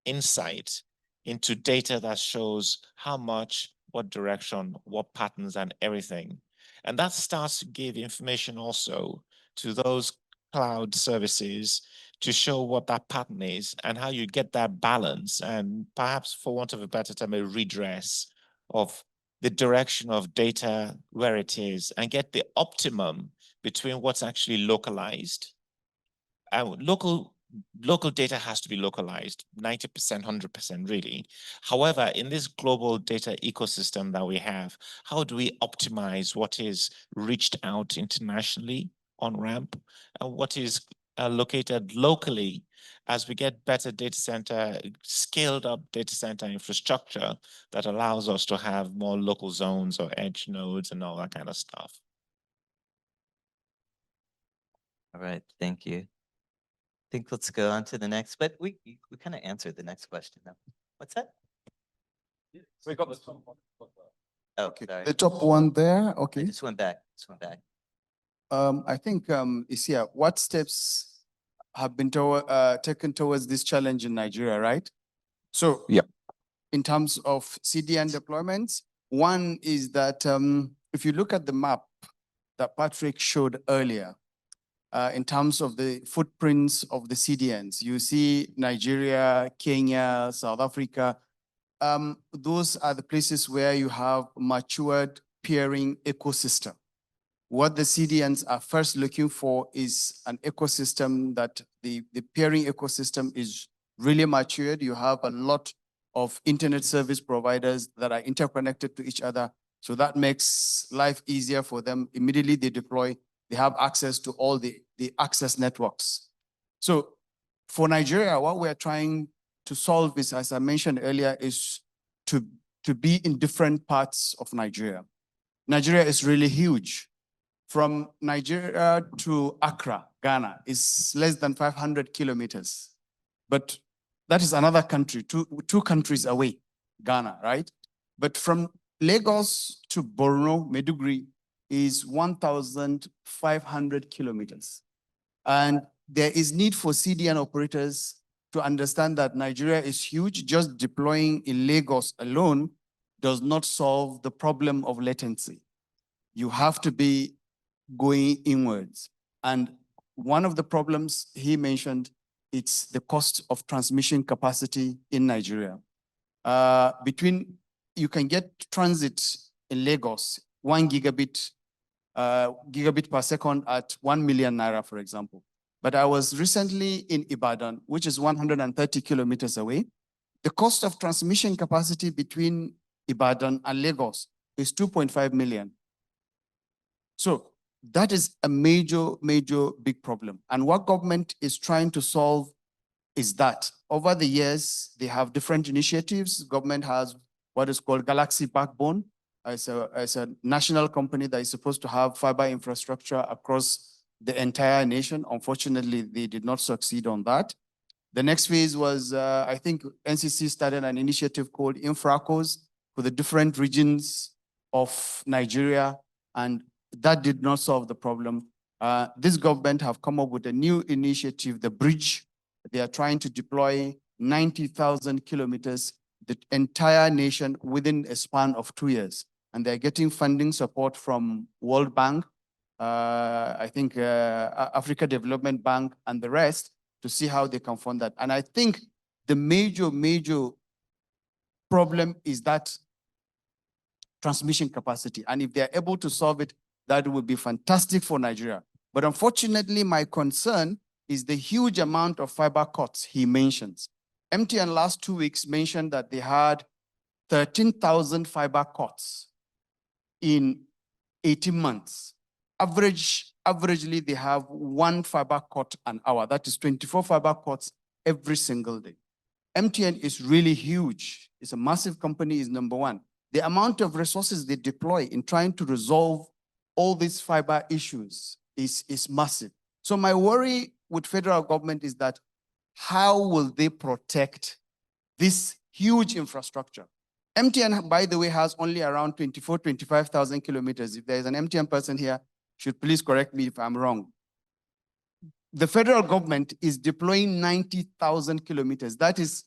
insight into data that shows how much, what direction, what patterns, and everything. And that starts to give information also to those cloud services to show what that pattern is and how you get that balance, and perhaps, for want of a better term, a redress of the direction of data where it is, and get the optimum between what's actually localized. Local data has to be localized, 90%, 100% really. However, in this global data ecosystem that we have, how do we optimize what is reached out internationally on ramp and what is located locally as we get better data center, scaled up data center infrastructure that allows us to have more local zones or edge nodes and all that kind of stuff. All right, thank you. I think let's go on to the next, but we kind of answered the next question though. What's that? We got the top one. Oh, Okay, sorry. the top one there, I okay. just went back. I think is here. What steps have been taken towards this challenge in Nigeria, right? So yeah, in terms of CDN deployments, one is that if you look at the map that Patrick showed earlier, in terms of the footprints of the CDNs, you see Nigeria, Kenya, South Africa. Those are the places where you have matured peering ecosystem. What the CDNs are first looking for is an ecosystem that the peering ecosystem is really matured. You have a lot of internet service providers that are interconnected to each other. So that makes life easier for them. Immediately they deploy, they have access to all the access networks. So for Nigeria, what we're trying to solve is, as I mentioned earlier, is to be in different parts of Nigeria. Nigeria is really huge. From Nigeria to Accra, Ghana, is less than 500 kilometers. But that is another country, two countries away, Ghana, right? But from Lagos to Borno, Maiduguri, is 1,500 kilometers. And there is need for CDN operators to understand that Nigeria is huge. Just deploying in Lagos alone does not solve the problem of latency. You have to be going inwards. And one of the problems he mentioned, it's the cost of transmission capacity in Nigeria. You can get transit in Lagos, 1 gigabit per second at 1 million naira, for example. But I was recently in Ibadan, which is 130 kilometers away. The cost of transmission capacity between Ibadan and Lagos is 2.5 million. So that is a major, major big problem. And what government is trying to solve is that over the years, they have different initiatives. Government has what is called Galaxy Backbone as a national company that is supposed to have fiber infrastructure across the entire nation. Unfortunately, they did not succeed on that. The next phase was, I think NCC started an initiative called Infracos for the different regions of Nigeria, and that did not solve the problem. This government have come up with a new initiative, the Bridge. They are trying to deploy 90,000 kilometers, the entire nation within a span of 2 years. and they're getting funding support from World Bank, I think Africa Development Bank and the rest to see how they can fund that. And I think the major problem is that transmission capacity. And if they're able to solve it, that would be fantastic for Nigeria. But unfortunately, my concern is the huge amount of fiber cuts he mentions. MTN last 2 weeks mentioned that they had 13,000 fiber cuts in 18 months. Averagely, they have 1 fiber cut an hour. That is 24 fiber cuts every single day. MTN is really huge. It's a massive company, is number one. The amount of resources they deploy in trying to resolve all these fiber issues is massive. So my worry with federal government is that how will they protect this huge infrastructure? MTN, by the way, has only around 25,000 kilometers. If there is an MTN person here, should please correct me if I'm wrong. The federal government is deploying 90,000 kilometers. That is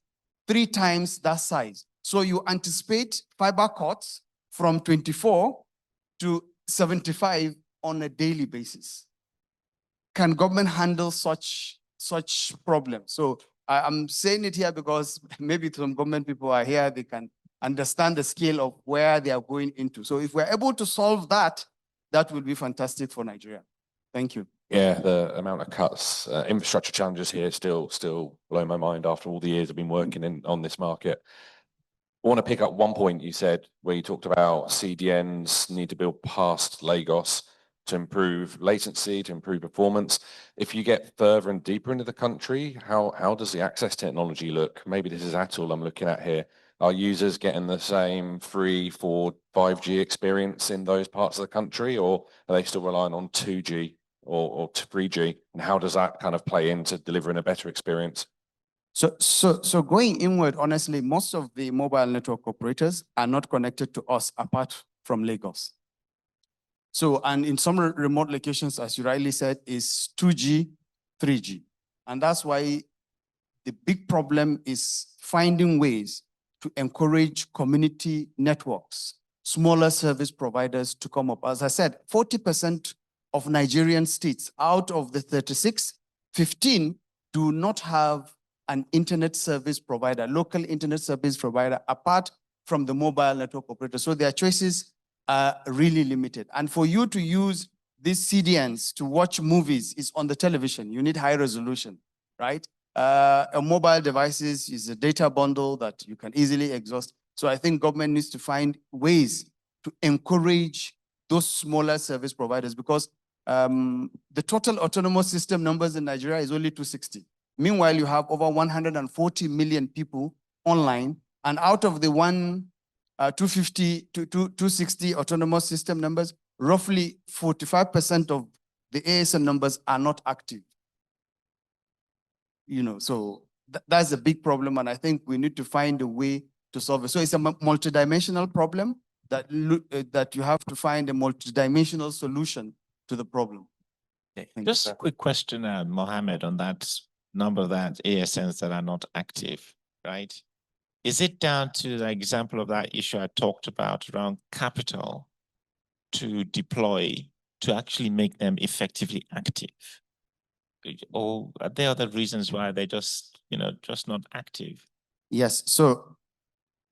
3 times that size. So you anticipate fiber cuts from 24 to 75 on a daily basis. Can government handle such problems? So I'm saying it here because maybe some government people are here, they can understand the scale of where they are going into. So if we're able to solve that, that would be fantastic for Nigeria. Thank you. Yeah, the amount of cuts, infrastructure challenges here still blow my mind after all the years I've been working on this market. I want to pick up one point you said where you talked about CDNs need to build past Lagos to improve latency, to improve performance. If you get further and deeper into the country, how does the access technology look? Maybe this is Atul I'm looking at here. Are users getting the same 3, 4, 5G experience in those parts of the country, or are they still relying on 2G or 3G? And how does that kind of play into delivering a better experience? So going inward, honestly, most of the mobile network operators are not connected to us apart from Lagos. So, and in some remote locations, as you rightly said, is 2G, 3G. And that's why the big problem is finding ways to encourage community networks, smaller service providers to come up. As I said, 40% of Nigerian states out of the 36, 15 do not have an internet service provider, local internet service provider, apart from the mobile network operator. So their choices are really limited. And for you to use these CDNs to watch movies is on the television. You need high resolution, right? A mobile devices is a data bundle that you can easily exhaust. So I think government needs to find ways to encourage those smaller service providers, because the total autonomous system numbers in Nigeria is only 260. Meanwhile, you have over 140 million people online, and out of the 260 autonomous system numbers, roughly 45% of the ASN numbers are not active. You know, so that's a big problem, and I think we need to find a way to solve it. So it's a multidimensional problem that you have to find a multidimensional solution to the problem. Just a quick question, Mohammed, on that number, that ASNs that are not active, right? Is it down to the example of that issue I talked about around capital to deploy, to actually make them effectively active? Or are there other reasons why they're just not active? Yes, so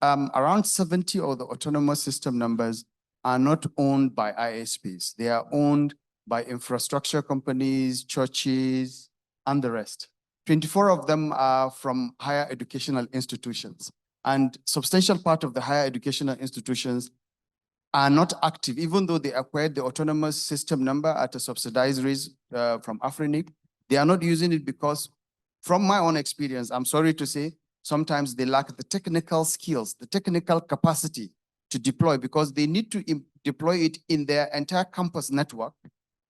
around 70 of the autonomous system numbers are not owned by ISPs. They are owned by infrastructure companies, churches, and the rest. 24 of them are from higher educational institutions. And substantial part of the higher educational institutions are not active, even though they acquired the autonomous system number at a subsidized rate from Afrinic. They are not using it because, from my own experience, I'm sorry to say, sometimes they lack the technical skills, the technical capacity to deploy, because they need to deploy it in their entire campus network,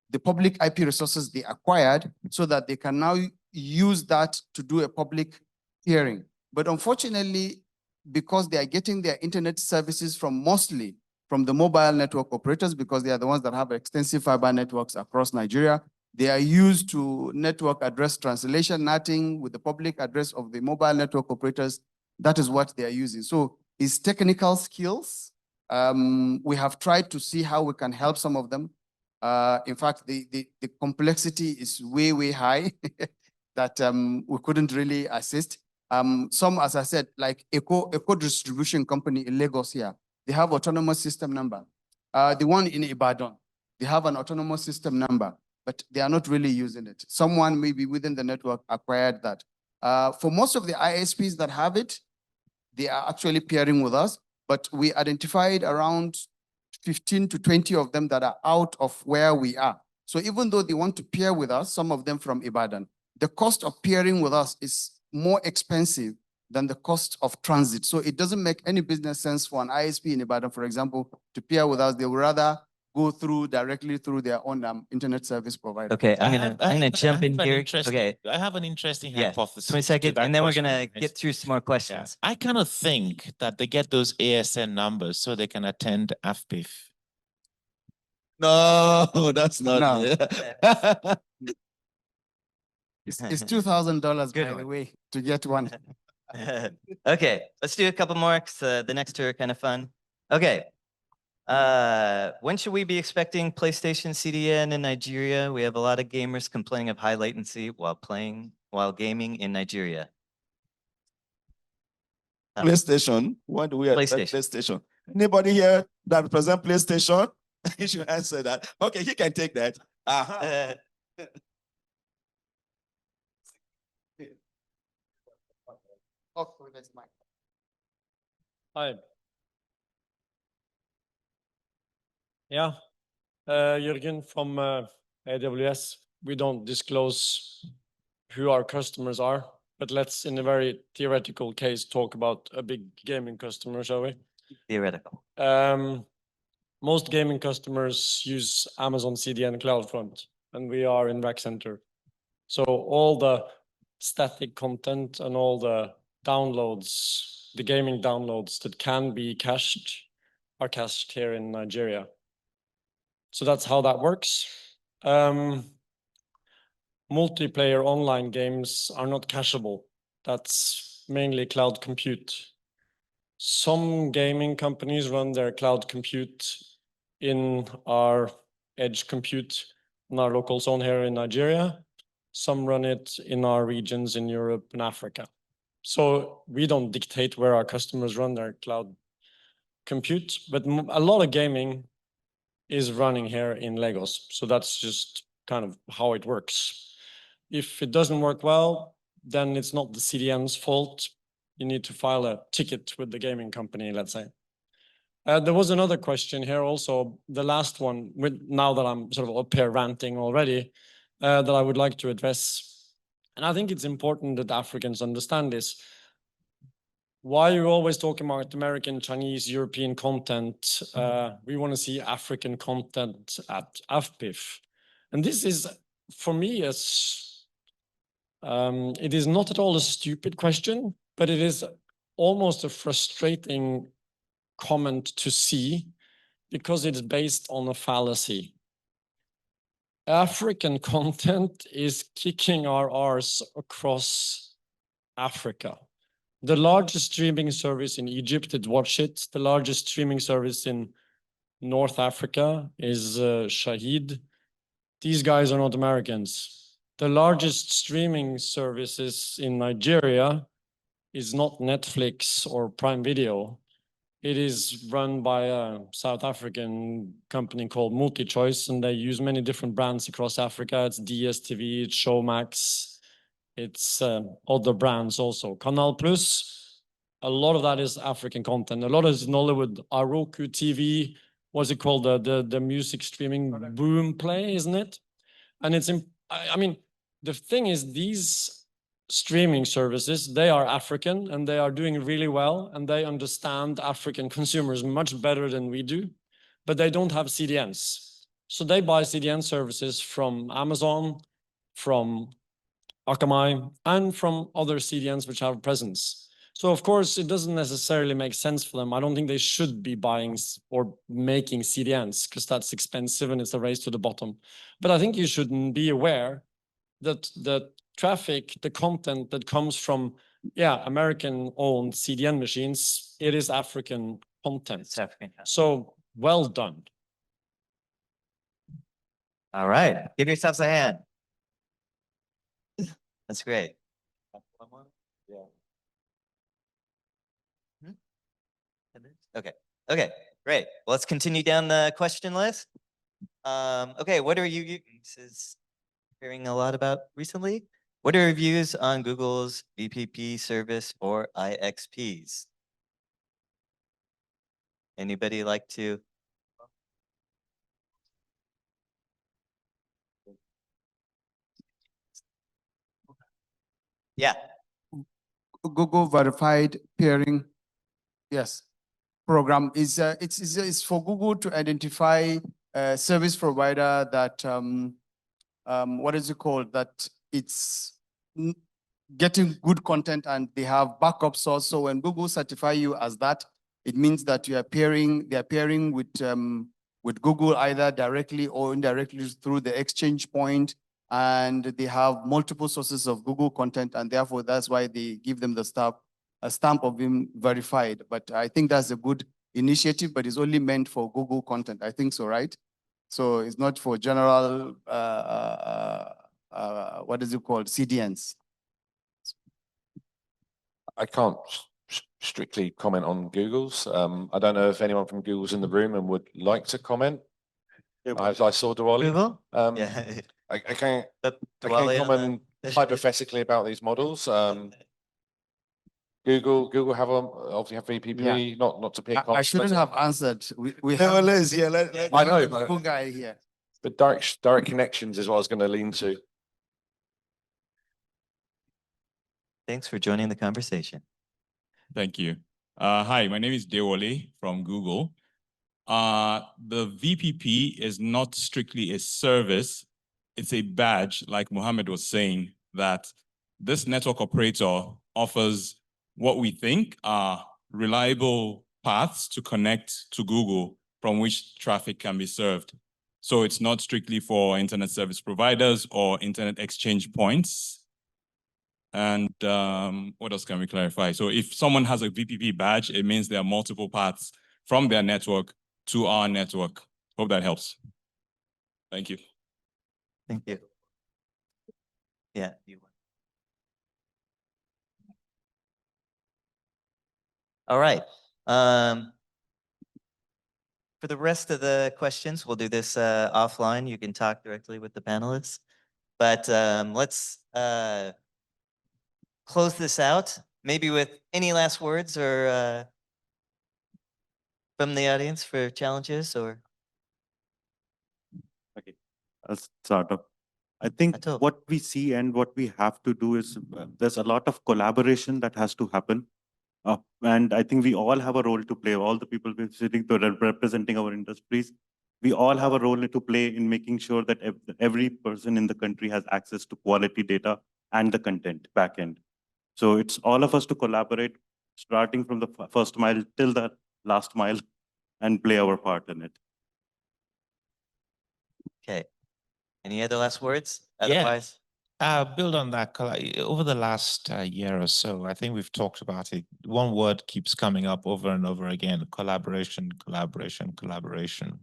the public IP resources they acquired, so that they can now use that to do a public hearing. But unfortunately, because they are getting their internet services mostly from the mobile network operators, because they are the ones that have extensive fiber networks across Nigeria, they are used to network address translation, NATing with the public address of the mobile network operators. That is what they are using. So it's technical skills We have tried to see how we can help some of them. In fact, the complexity is way, way high that we couldn't really assist. Some, as I said, like Eco Distribution Company in Lagos here, they have autonomous system number. The one in Ibadan, they have an autonomous system number, but they are not really using it. Someone maybe within the network acquired that. For most of the ISPs that have it, they are actually peering with us, but we identified around 15 to 20 of them that are out of where we are. So even though they want to peer with us, some of them from Ibadan, the cost of peering with us is more expensive than the cost of transit. So it doesn't make any business sense for an ISP in Ibadan, for example, to peer with us. They would rather go directly through their own internet service provider. Okay, I'm gonna jump in here. Okay, I have an interesting yeah, hypothesis. 20 to seconds, that and then we're question, gonna right? get through some more questions. I kind of think that they get those ASN numbers so they can attend AfPIF. No, that's not No. it. It's $2,000, Good by one. the way, to get one. Okay, let's do a couple more because the next two are kind of fun. Okay. When should we be expecting PlayStation CDN in Nigeria? We have a lot of gamers complaining of high latency while gaming in Nigeria. PlayStation. What do we expect? PlayStation. Anybody here that represent PlayStation? You should answer that. Okay, he can take that. Hi. Yeah, Jürgen from AWS. We don't disclose who our customers are, but let's, in a very theoretical case, talk about a big gaming customer, shall we? Theoretical. Most gaming customers use Amazon CDN CloudFront, and we are in Rack Center. So all the static content and all the downloads, the gaming downloads that can be cached are cached here in Nigeria. So that's how that works. Multiplayer online games are not cacheable. That's mainly cloud compute. Some gaming companies run their cloud compute in our edge compute in our local zone here in Nigeria. Some run it in our regions in Europe and Africa. So we don't dictate where our customers run their cloud compute, but a lot of gaming is running here in Lagos. So that's just kind of how it works. If it doesn't work well, then it's not the CDN's fault. You need to file a ticket with the gaming company, let's say. There was another question here also, the last one, now that I'm sort of up here ranting already, that I would like to address. And I think it's important that Africans understand this. Why are you always talking about American, Chinese, European content? We want to see African content at AfPIF. And this is, for me, it is not at all a stupid question, but it is almost a frustrating comment to see because it's based on a fallacy. African content is kicking our arse across Africa. The largest streaming service in Egypt is Watch It. The largest streaming service in North Africa is Shahid. These guys are not Americans. The largest streaming services in Nigeria is not Netflix or Prime Video. It is run by a South African company called MultiChoice, and they use many different brands across Africa. It's DSTV, it's Showmax, it's other brands also. Canal Plus, a lot of that is African content. A lot is Nollywood, Roku TV, what's it called? The music streaming Boom Play, isn't it? And it's, I mean, the thing is these streaming services, they are African and they are doing really well and they understand African consumers much better than we do, but they don't have CDNs. So they buy CDN services from Amazon, from Akamai, and from other CDNs which have presence. So of course, it doesn't necessarily make sense for them. I don't think they should be buying or making CDNs because that's expensive and it's a race to the bottom. But I think you should be aware that the traffic, the content that comes from, American-owned CDN machines, it is African content. It's African. So well done. All right, give yourselves a hand. That's great. Hmm? Okay, okay, great. Well, let's continue down the question list. Okay, what are you hearing a lot about recently? What are your views on Google's VPP service or IXPs? Anybody like to? Yeah, Google verified peering, yes, program is it's for Google to identify a service provider that what is it called, that it's getting good content and they have backup source. So when Google certify you as that, it means that you are pairing, they are pairing with Google either directly or indirectly through the exchange point, and they have multiple sources of Google content, and therefore that's why they give them the stamp of being verified. But I think that's a good initiative, but it's only meant for Google content. I think so, right? So it's not for general, what is it called, CDNs. I can't strictly comment on Google's. I don't know if anyone from Google's in the room and would like to comment. Yeah, I saw Diwali. Google? Yeah. I can't But I Diwali can't on comment the- hypothetically about these models. Google have obviously have VPP, Yeah. not to pick on. I shouldn't have answered. We No, have let's, yeah, I know, a but- cool guy here. But direct connections is what I was going to lean to. Thanks for joining the conversation. Thank you. Hi, my name is Dewole from Google. The VPP is not strictly a service. It's a badge, like Muhammad was saying, that this network operator offers what we think are reliable paths to connect to Google from which traffic can be served. So it's not strictly for internet service providers or internet exchange points. And what else can we clarify? So if someone has a VPP badge, it means there are multiple paths from their network to our network. Hope that helps. Thank you. Thank you. Yeah. All right. For the rest of the questions, we'll do this offline. You can talk directly with the panelists. But let's close this out, maybe with any last words or from the audience for challenges or Okay, I'll start off. I think Atul. what we see and what we have to do is there's a lot of collaboration that has to happen. And I think we all have a role to play. All the people sitting to representing our industries, we all have a role to play in making sure that every person in the country has access to quality data and the content backend. So it's all of us to collaborate, starting from the first mile till the last mile, and play our part in it. Okay. Any other last words? Yeah. Otherwise, Build on that. Over the last year or so, I think we've talked about it. One word keeps coming up over and over again: collaboration, collaboration, collaboration.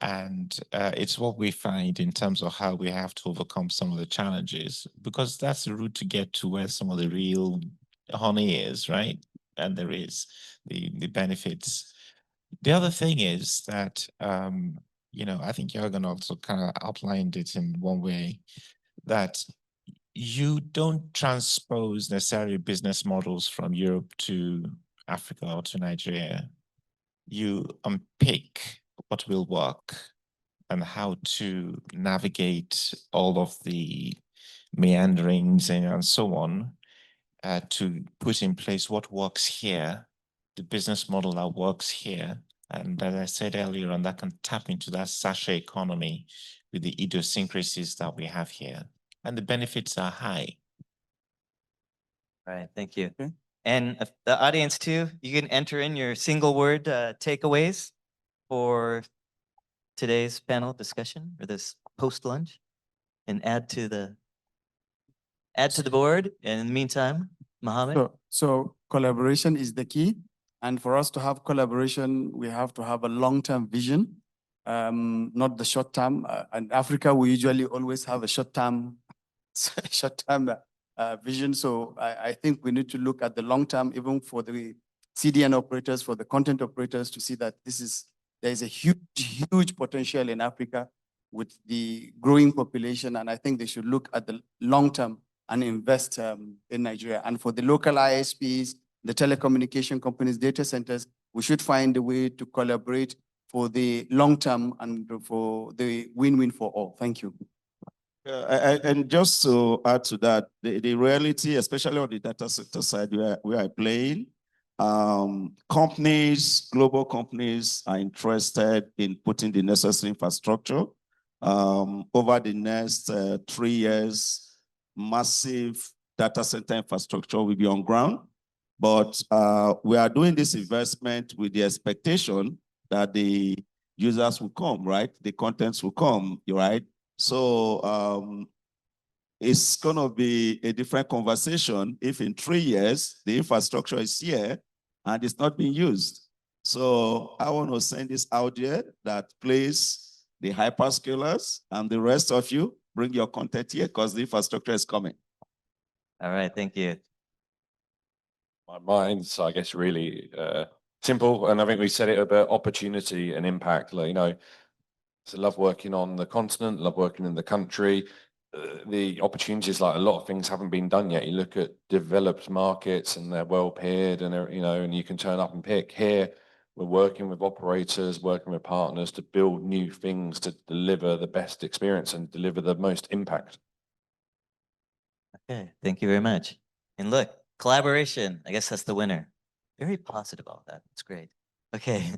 And it's what we find in terms of how we have to overcome some of the challenges, because that's the route to get to where some of the real honey is, right? And there is the benefits. The other thing is that, you know, I think Jürgen also kind of outlined it in one way, that you don't transpose necessarily business models from Europe to Africa or to Nigeria. You unpick what will work and how to navigate all of the meanderings and so on to put in place what works here, the business model that works here. And as I said earlier on, that can tap into that sachet economy with the idiosyncrasies that we have here. And the benefits are high. all right, thank you. Okay. And the audience too, you can enter in your single word takeaways for today's panel discussion or this post lunch and add to the board. And in the meantime, Muhammad. So collaboration is the key. And for us to have collaboration, we have to have a long-term vision, not the short term. In Africa, we usually always have a short-term vision. So I think we need to look at the long term, even for the CDN operators, for the content operators, to see that there is a huge potential in Africa with the growing population. And I think they should look at the long term and invest in Nigeria. And for the local ISPs, the telecommunication companies, data centers, we should find a way to collaborate for the long term and for the win-win for all. Thank you. And just to add to that, the reality, especially on the data center side where we are playing, companies, global companies are interested in putting the necessary infrastructure. Over the next 3 years, massive data center infrastructure will be on ground. But we are doing this investment with the expectation that the users will come, right? The contents will come, right? So it's going to be a different conversation if in 3 years the infrastructure is here and it's not being used. So I want to send this out there that please, the hyperscalers and the rest of you, bring your content here because the infrastructure is coming. All right, thank you. Mine's, I guess, really simple, and I think we said it about opportunity and impact. Like, you know, so love working on the continent, love working in the country. The opportunities, like a lot of things haven't been done yet. You look at developed markets and they're well paired, and you know, and you can turn up and pick. Here, we're working with operators, working with partners to build new things to deliver the best experience and deliver the most impact. Okay, thank you very much. And look, collaboration, I guess that's the winner. Very positive about that. That's great. Okay.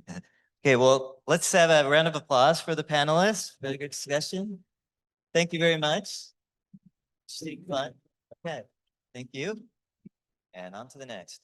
Okay, well, let's have a round of applause for the panelists. Really good discussion. Thank you very much. Interesting, fun. Okay, thank you. And on to the next.